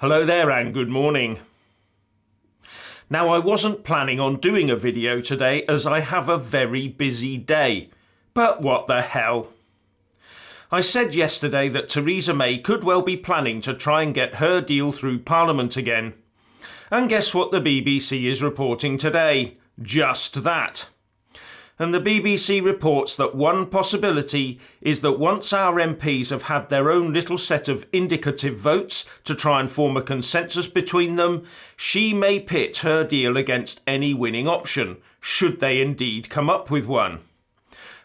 Hello there and good morning. Now, I wasn't planning on doing a video today as I have a very busy day, but what the hell. I said yesterday that Theresa May could well be planning to try and get her deal through Parliament again. And guess what the BBC is reporting today? Just that. And the BBC reports that one possibility is that once our MPs have had their own little set of indicative votes to try and form a consensus between them, she may pit her deal against any winning option, should they indeed come up with one.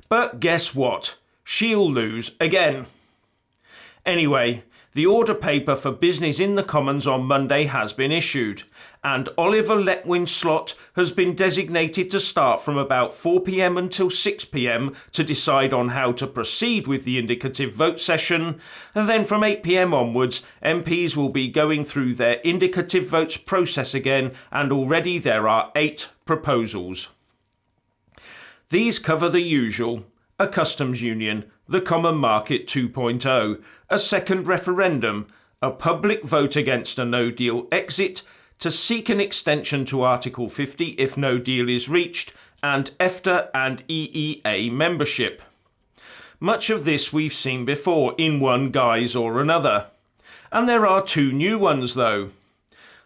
But guess what? She'll lose again. Anyway, the order paper for business in the Commons on Monday has been issued, and Oliver Letwin's slot has been designated to start from about 4 p.m. until 6 p.m. to decide on how to proceed with the indicative vote session, and then from 8 p.m. onwards, MPs will be going through their indicative votes process again, and already there are 8 proposals. These cover the usual: a customs union, the Common Market 2.0, a second referendum, a public vote against a no-deal exit, to seek an extension to Article 50 if no deal is reached, and EFTA and EEA membership. Much of this we've seen before in one guise or another. And there are 2 new ones though.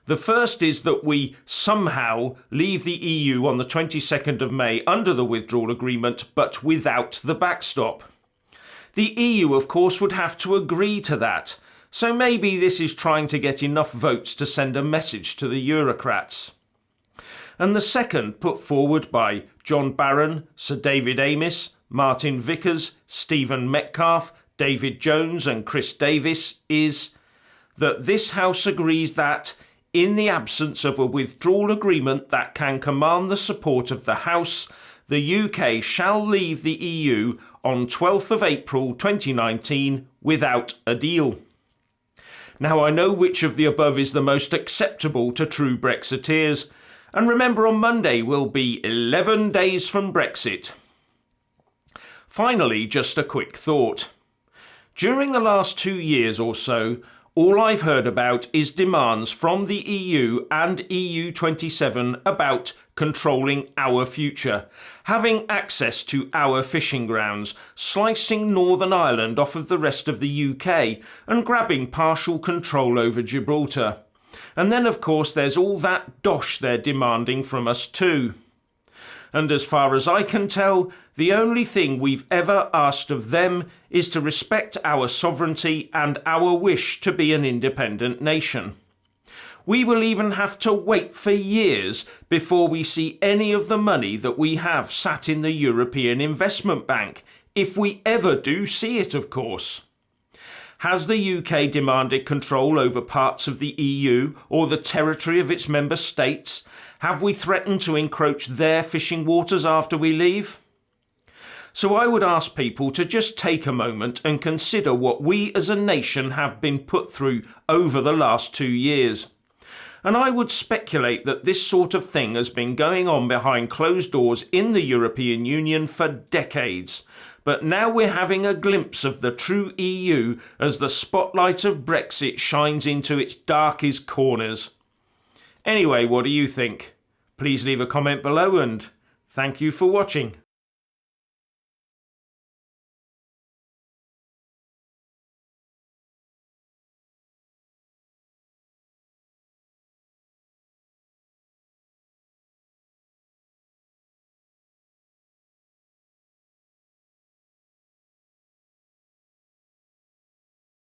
The first is that we somehow leave the EU on the 22nd of May under the withdrawal agreement, but without the backstop. The EU, of course, would have to agree to that, so maybe this is trying to get enough votes to send a message to the Eurocrats. And the second, put forward by John Barron, Sir David Amess, Martin Vickers, Stephen Metcalfe, David Jones and Chris Davis, is that this House agrees that, in the absence of a withdrawal agreement that can command the support of the House, the UK shall leave the EU on 12th of April 2019 without a deal. Now, I know which of the above is the most acceptable to true Brexiteers, and remember on Monday will be 11 days from Brexit. Finally, just a quick thought. During the last 2 years or so, all I've heard about is demands from the EU and EU27 about controlling our future, having access to our fishing grounds, slicing Northern Ireland off of the rest of the UK, and grabbing partial control over Gibraltar. And then, of course, there's all that dosh they're demanding from us too. And as far as I can tell, the only thing we've ever asked of them is to respect our sovereignty and our wish to be an independent nation. We will even have to wait for years before we see any of the money that we have sat in the European Investment Bank, if we ever do see it, of course. Has the UK demanded control over parts of the EU or the territory of its member states? Have we threatened to encroach their fishing waters after we leave? So I would ask people to just take a moment and consider what we as a nation have been put through over the last 2 years. And I would speculate that this sort of thing has been going on behind closed doors in the European Union for decades. But now we're having a glimpse of the true EU as the spotlight of Brexit shines into its darkest corners. Anyway, what do you think? Please leave a comment below and thank you for watching.